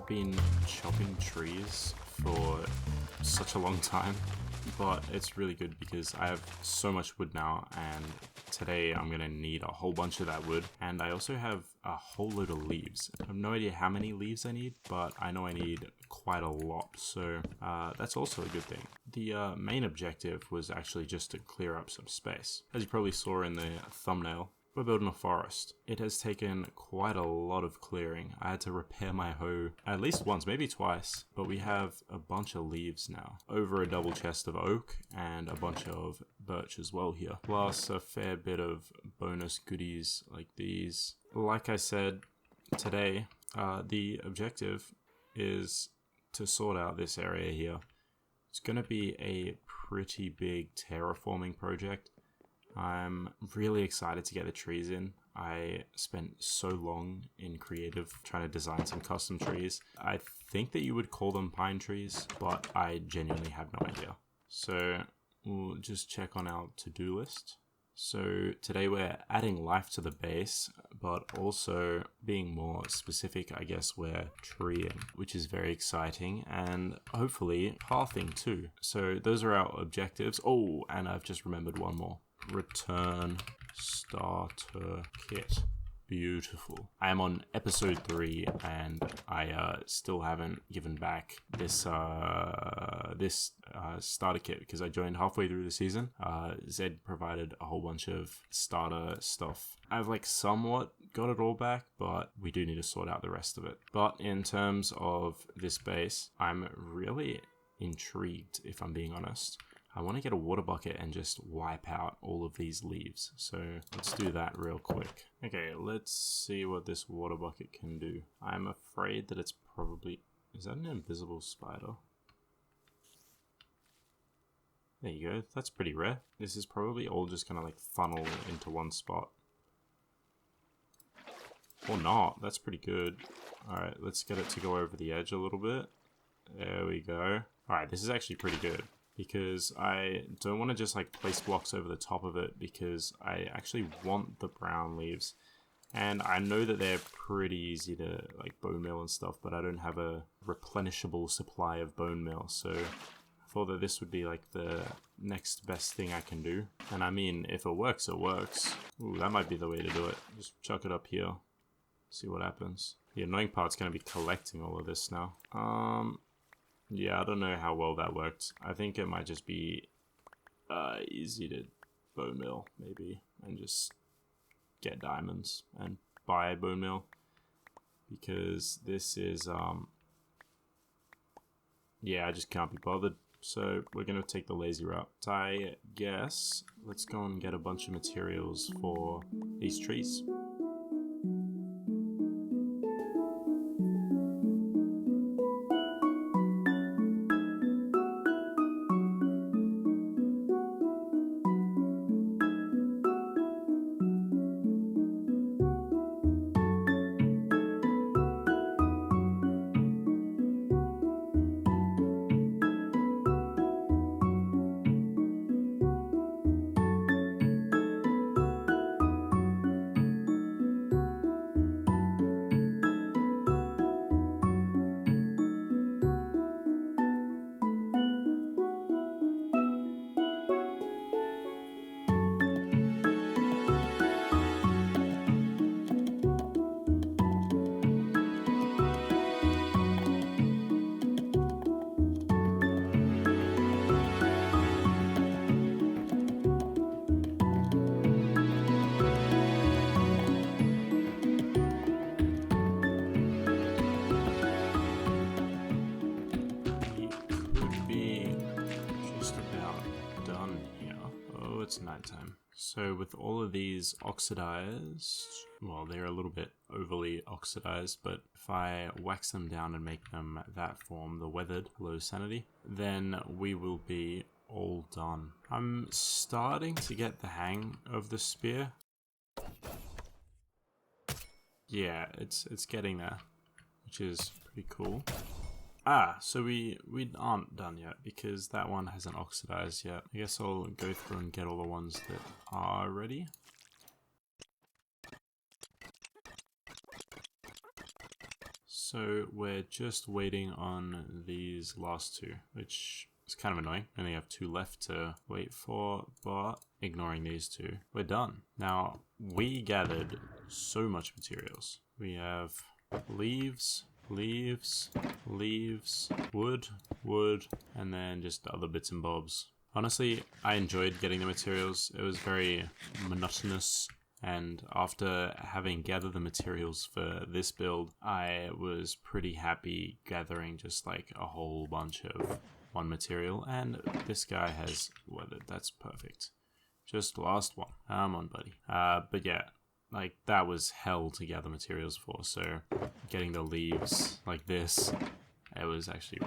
been chopping trees for such a long time, but it's really good because I have so much wood now, and today I'm gonna need a whole bunch of that wood, and I also have a whole load of leaves. I have no idea how many leaves I need, but I know I need quite a lot, so that's also a good thing. The main objective was actually just to clear up some space. As you probably saw in the thumbnail, we're building a forest. It has taken quite a lot of clearing. I had to repair my hoe at least once, maybe twice, but we have a bunch of leaves now. Over a double chest of oak and a bunch of birch as well here. Plus a fair bit of bonus goodies like these. Like I said, today, the objective is to sort out this area here. It's gonna be a pretty big terraforming project. I'm really excited to get the trees in. I spent so long in creative trying to design some custom trees. I think that you would call them pine trees, but I genuinely have no idea. So we'll just check on our to-do list. So today we're adding life to the base, but also being more specific, I guess we're treeing, which is very exciting, and hopefully pathing too. So those are our objectives. Oh, and I've just remembered one more. Return starter kit. Beautiful. I am on episode 3 and I still haven't given back this starter kit because I joined halfway through the season. Zed provided a whole bunch of starter stuff. I've like somewhat got it all back, but we do need to sort out the rest of it. But in terms of this base, I'm really intrigued, if I'm being honest. I want to get a water bucket and just wipe out all of these leaves. So let's do that real quick. Okay, let's see what this water bucket can do. I'm afraid that it's probably... Is that an invisible spider? There you go. That's pretty rare. This is probably all just going to like funnel into one spot. Or not. That's pretty good. Alright, let's get it to go over the edge a little bit. There we go. Alright, this is actually pretty good, because I don't want to just like place blocks over the top of it, because I actually want the brown leaves. And I know that they're pretty easy to like bone meal and stuff, but I don't have a replenishable supply of bone meal, so I thought that this would be like the next best thing I can do. And I mean, if it works, it works. Ooh, that might be the way to do it. Just chuck it up here, see what happens. The annoying part's going to be collecting all of this now. Yeah, I don't know how well that worked. I think it might just be easy to bone meal, maybe, and just get diamonds and buy bone meal, because this is, yeah, I just can't be bothered. So we're going to take the lazy route. I guess let's go and get a bunch of materials for these trees. It's nighttime. So with all of these oxidized, well, they're a little bit overly oxidized, but if I wax them down and make them that form, the weathered, low sanity, then we will be all done. I'm starting to get the hang of the spear. Yeah, it's getting there, which is pretty cool. Ah, so we aren't done yet because that one hasn't oxidized yet. I guess I'll go through and get all the ones that are ready. So we're just waiting on these last two, which is kind of annoying. We only have 2 left to wait for, but ignoring these 2, we're done. Now, we gathered so much materials. We have leaves, leaves, leaves, wood, wood, and then just other bits and bobs. Honestly, I enjoyed getting the materials. It was very monotonous. And after having gathered the materials for this build, I was pretty happy gathering just like a whole bunch of one material. And this guy has weathered. That's perfect. Just last one. Come on, buddy. But yeah, like that was hell to gather materials for. So getting the leaves like this, it was actually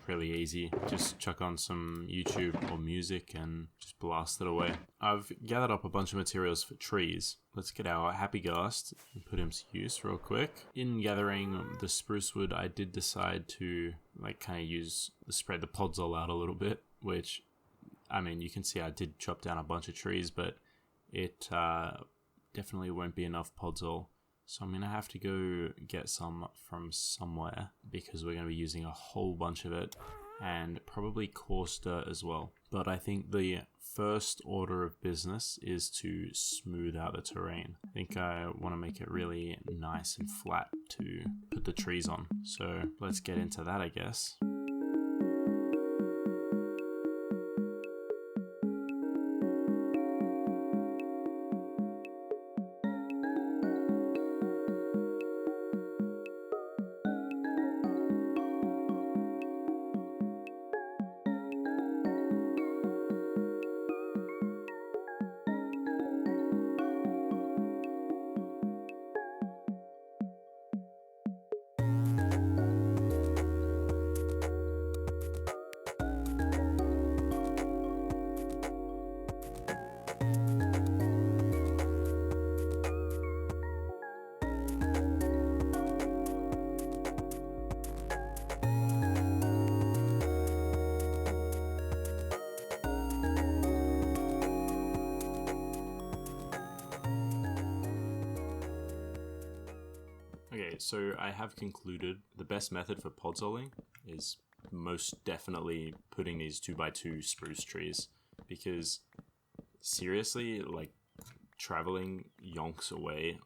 really easy. Just chuck on some YouTube or music and just blast it away. I've gathered up a bunch of materials for trees. Let's get our happy ghast and put him to use real quick. In gathering the spruce wood, I did decide to like kind of spread the pods all out a little bit, which, I mean, you can see I did chop down a bunch of trees, but it definitely won't be enough podzol. So I'm going to have to go get some from somewhere because we're going to be using a whole bunch of it and probably coarse dirt as well. But I think the first order of business is to smooth out the terrain. I think I want to make it really nice and flat to put the trees on. So let's get into that, I guess. Okay, so I have concluded the best method for podzoling is most definitely putting these 2x2 spruce trees, because seriously, like traveling yonks away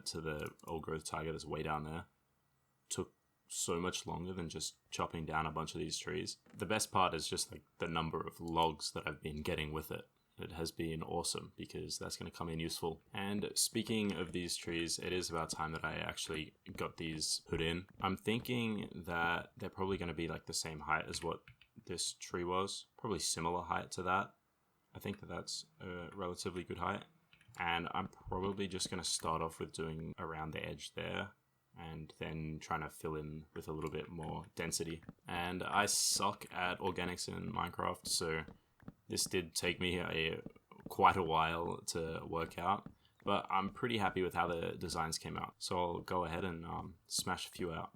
to the old growth target that's way down there took so much longer than just chopping down a bunch of these trees. The best part is just like the number of logs that I've been getting with it. It has been awesome because that's going to come in useful. And speaking of these trees, it is about time that I actually got these put in. I'm thinking that they're probably going to be like the same height as what this tree was. Probably similar height to that. I think that that's a relatively good height. And I'm probably just going to start off with doing around the edge there and then trying to fill in with a little bit more density. And I suck at organics in Minecraft, so this did take me quite a while to work out, but I'm pretty happy with how the designs came out. So I'll go ahead and smash a few out.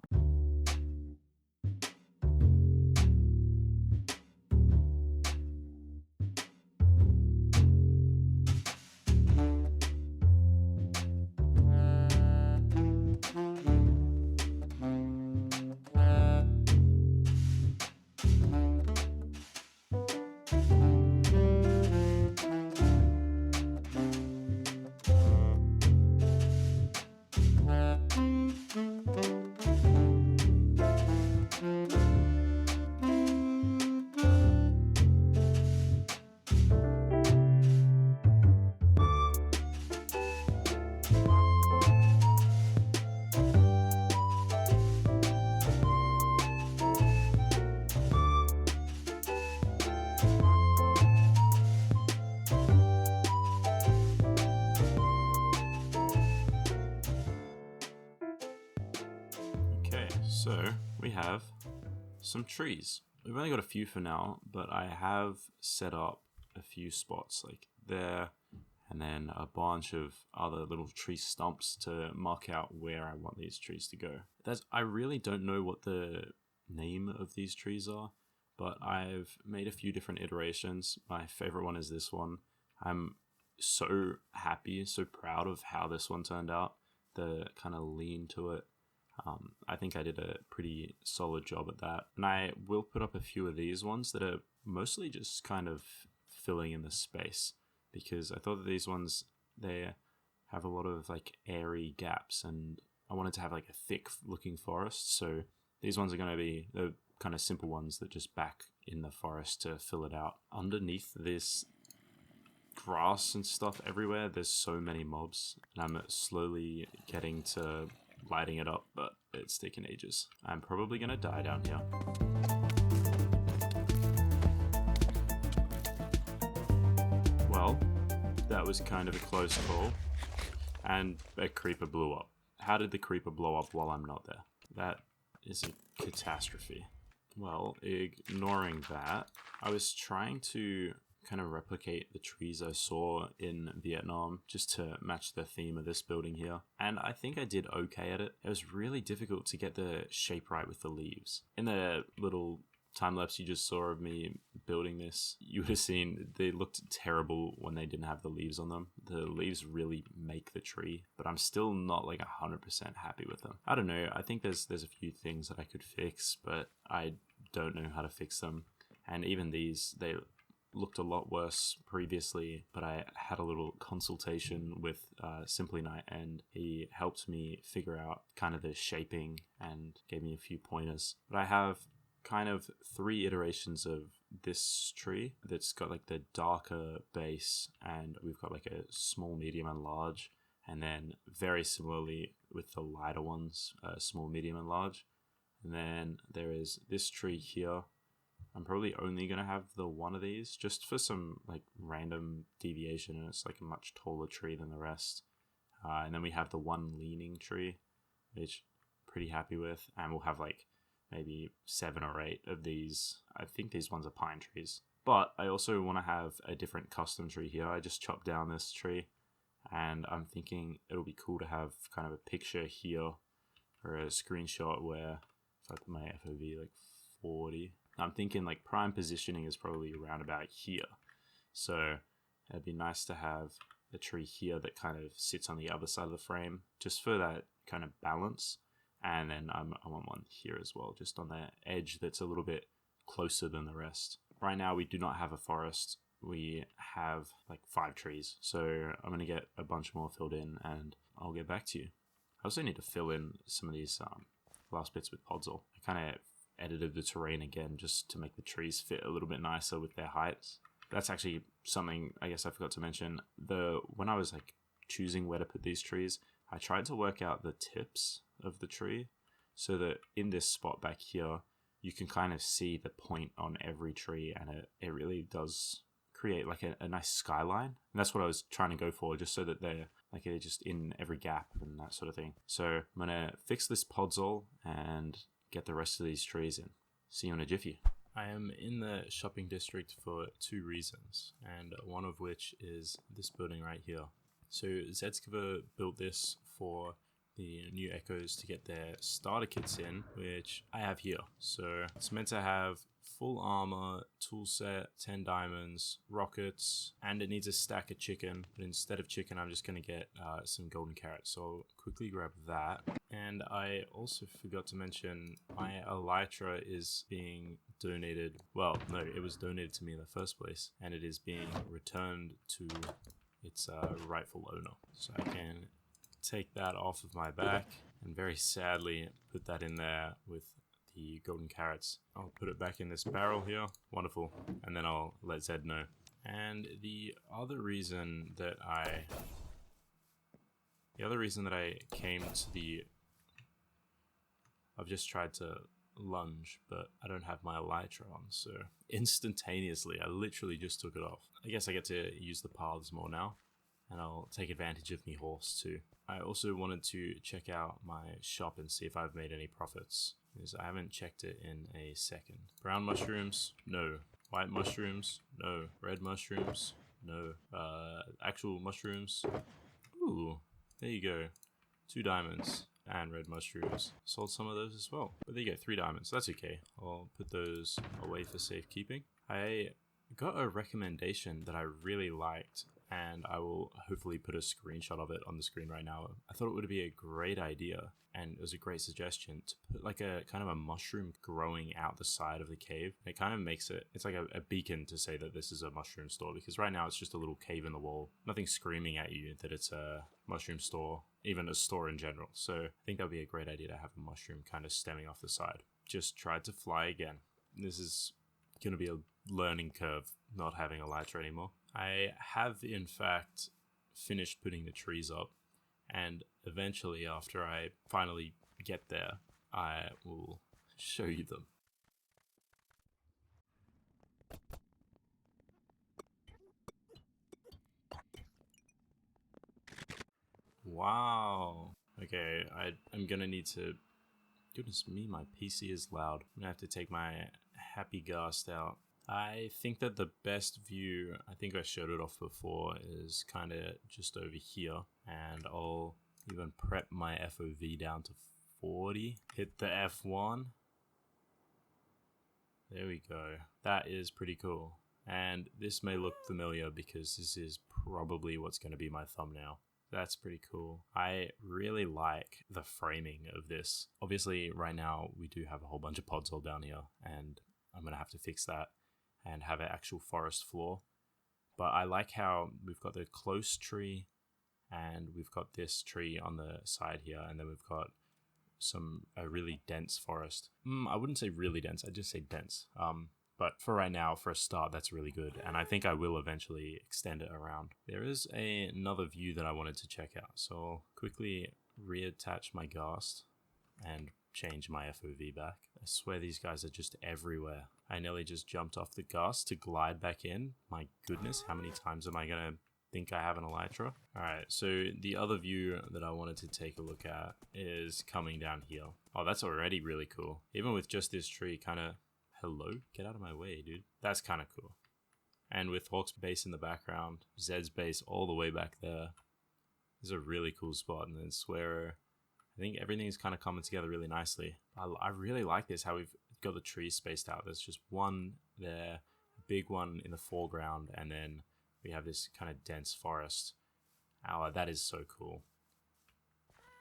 So we have some trees. We've only got a few for now, but I have set up a few spots like there and then a bunch of other little tree stumps to mark out where I want these trees to go. I really don't know what the name of these trees are, but I've made a few different iterations. My favorite one is this one. I'm so happy, so proud of how this one turned out. The kind of lean to it. I think I did a pretty solid job at that. And I will put up a few of these ones that are mostly just kind of filling in the space, because I thought that these ones, they have a lot of like airy gaps, and I wanted to have like a thick looking forest. So these ones are going to be the kind of simple ones that just back in the forest to fill it out. Underneath this grass and stuff everywhere, there's so many mobs, and I'm slowly getting to lighting it up, but it's taken ages. I'm probably gonna die down here. Well, that was kind of a close call, and a creeper blew up. How did the creeper blow up while I'm not there? That is a catastrophe. Well, ignoring that, I was trying to kind of replicate the trees I saw in Vietnam just to match the theme of this building here, and I think I did okay at it. It was really difficult to get the shape right with the leaves. In the little time lapse you just saw of me building this, you would have seen they looked terrible when they didn't have the leaves on them. The leaves really make the tree, but I'm still not like 100% happy with them. I don't know, I think there's a few things that I could fix, but I don't know how to fix them. And even these, they looked a lot worse previously, but I had a little consultation with SimplyKnight, and he helped me figure out kind of the shaping and gave me a few pointers. But I have kind of 3 iterations of this tree that's got like the darker base, and we've got like a small, medium, and large, and then very similarly with the lighter ones, small, medium, and large. And then there is this tree here. I'm probably only going to have the one of these just for some like random deviation, and it's like a much taller tree than the rest. And then we have the one leaning tree, which I'm pretty happy with, and we'll have like maybe 7 or 8 of these. I think these ones are pine trees. But I also want to have a different custom tree here. I just chopped down this tree, and I'm thinking it'll be cool to have kind of a picture here or a screenshot where if I put my FOV like 40, I'm thinking like prime positioning is probably around about here. So it'd be nice to have a tree here that kind of sits on the other side of the frame just for that kind of balance. And then I want one here as well, just on the edge that's a little bit closer than the rest. Right now we do not have a forest. We have like 5 trees. So I'm going to get a bunch more filled in and I'll get back to you. I also need to fill in some of these last bits with Podzol. I kind of edited the terrain again just to make the trees fit a little bit nicer with their heights. That's actually something I guess I forgot to mention. When I was like choosing where to put these trees, I tried to work out the tips of the tree so that in this spot back here you can kind of see the point on every tree, and it really does create like a nice skyline. And that's what I was trying to go for, just so that they're just in every gap and that sort of thing. So I'm gonna fix this Podzol and get the rest of these trees in. See you in a jiffy. I am in the shopping district for 2 reasons, and one of which is this building right here. So zskv built this for the new Echoes to get their starter kits in, which I have here. So it's meant to have full armor, tool set, 10 diamonds, rockets, and it needs a stack of chicken. But instead of chicken, I'm just going to get some golden carrots. So I'll quickly grab that. And I also forgot to mention my elytra is being donated. Well, no, it was donated to me in the first place, and it is being returned to its rightful owner. So I can take that off of my back and very sadly put that in there with the golden carrots. I'll put it back in this barrel here. Wonderful. And then I'll let Zed know. And the other reason that I came to the... I've just tried to lunge, but I don't have my elytra on, so instantaneously I literally just took it off. I guess I get to use the paths more now, and I'll take advantage of me horse too. I also wanted to check out my shop and see if I've made any profits, because I haven't checked it in a second. Brown mushrooms? No. White mushrooms? No. Red mushrooms? No. Actual mushrooms? Ooh, there you go. 2 diamonds and red mushrooms. Sold some of those as well. But there you go, 3 diamonds. That's okay. I'll put those away for safekeeping. I got a recommendation that I really liked, and I will hopefully put a screenshot of it on the screen right now. I thought it would be a great idea, and it was a great suggestion, to put like a kind of a mushroom growing out the side of the cave. It kind of makes it, it's like a beacon to say that this is a mushroom store, because right now it's just a little cave in the wall. Nothing screaming at you that it's a mushroom store, even a store in general. So I think that would be a great idea to have a mushroom kind of stemming off the side. Just tried to fly again. This is going to be a learning curve, not having elytra anymore. I have in fact finished putting the trees up, and eventually after I finally get there, I will show you them. Wow. Okay, I'm gonna need to... Goodness me, my PC is loud. I'm gonna have to take my happy ghast out. I think that the best view, I think I showed it off before, is kind of just over here. And I'll even prep my FOV down to 40. Hit the F1. There we go. That is pretty cool. And this may look familiar because this is probably what's going to be my thumbnail. That's pretty cool. I really like the framing of this. Obviously, right now we do have a whole bunch of pods all down here, and I'm going to have to fix that and have an actual forest floor. But I like how we've got the close tree, and we've got this tree on the side here, and then we've got a really dense forest. I wouldn't say really dense, I'd just say dense. But for right now, for a start, that's really good. And I think I will eventually extend it around. There is another view that I wanted to check out. So I'll quickly reattach my ghast and change my FOV back. I swear these guys are just everywhere. I nearly just jumped off the ghast to glide back in. My goodness, how many times am I going to think I have an elytra? Alright, so the other view that I wanted to take a look at is coming down here. Oh, that's already really cool. Even with just this tree kind of... Hello? Get out of my way, dude. That's kind of cool. And with Hawk's base in the background, Zed's base all the way back there. This is a really cool spot. And then Swearo. I think everything is kind of coming together really nicely. I really like this, how we've got the trees spaced out. There's just one there, a big one in the foreground, and then we have this kind of dense forest. Oh, that is so cool.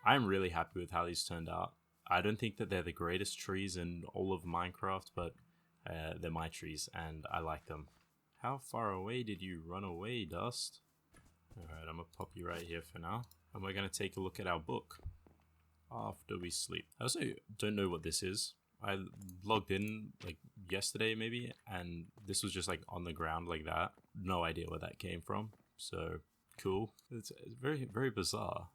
I'm really happy with how these turned out. I don't think that they're the greatest trees in all of Minecraft, but they're my trees, and I like them. How far away did you run away, Dust? Alright, I'm gonna pop you right here for now. And we're gonna take a look at our book after we sleep. I also don't know what this is. I logged in like yesterday maybe, and this was just like on the ground like that. No idea where that came from. So cool. It's very, very bizarre.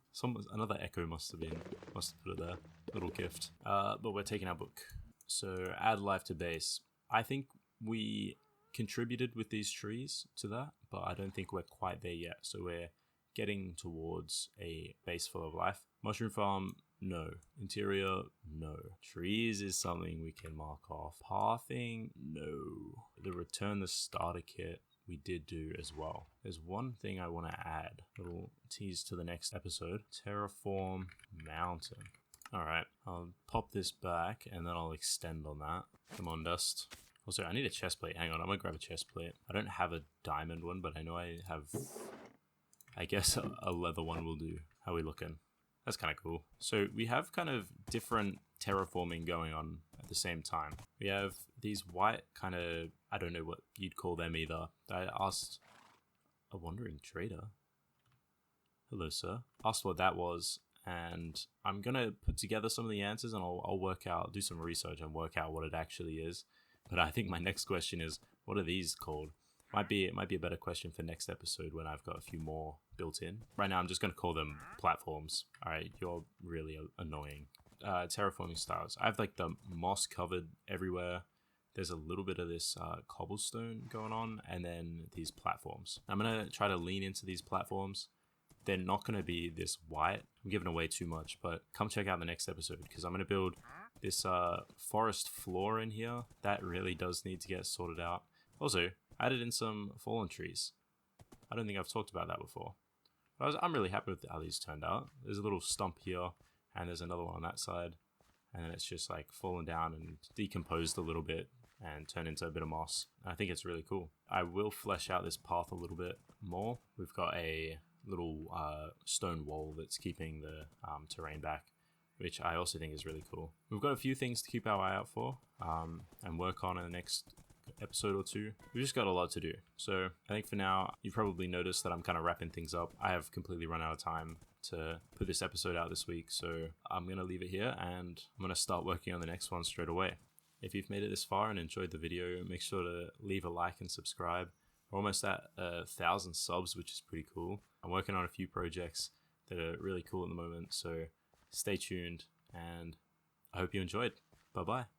Another echo must have put it there. Little gift. But we're taking our book. So add life to base. I think we contributed with these trees to that, but I don't think we're quite there yet. So we're getting towards a base full of life. Mushroom farm, no. Interior, no. Trees is something we can mark off. Pathing, no. The return the starter kit, we did do as well. There's one thing I want to add. Little tease to the next episode. Terraform mountain. Alright, I'll pop this back and then I'll extend on that. Come on, Dust. Also, I need a chest plate. Hang on, I'm gonna grab a chest plate. I don't have a diamond one, but I know I have... I guess a leather one will do. How are we looking? That's kind of cool. So we have kind of different terraforming going on at the same time. We have these white kind of... I don't know what you'd call them either. I asked a wandering trader. Hello, sir. Asked what that was. And I'm going to put together some of the answers and I'll work out, do some research and work out what it actually is. But I think my next question is, what are these called? It might be a better question for next episode when I've got a few more built in. Right now, I'm just going to call them platforms. All right, you're really annoying. Terraforming styles. I have like the moss covered everywhere. There's a little bit of this cobblestone going on, and then these platforms. I'm going to try to lean into these platforms. They're not going to be this white. I'm giving away too much, but come check out the next episode because I'm going to build this forest floor in here. That really does need to get sorted out. Also, I added in some fallen trees. I don't think I've talked about that before. But I'm really happy with how these turned out. There's a little stump here, and there's another one on that side. And then it's just like fallen down and decomposed a little bit. and turn into a bit of moss. I think it's really cool. I will flesh out this path a little bit more. We've got a little stone wall that's keeping the terrain back, which I also think is really cool. We've got a few things to keep our eye out for and work on in the next episode or two. We've just got a lot to do. So I think for now, you've probably noticed that I'm kind of wrapping things up. I have completely run out of time to put this episode out this week, so I'm going to leave it here and I'm going to start working on the next one straight away. If you've made it this far and enjoyed the video, make sure to leave a like and subscribe. We're almost at 1,000 subs, which is pretty cool. I'm working on a few projects that are really cool at the moment, so stay tuned and I hope you enjoyed. Bye bye.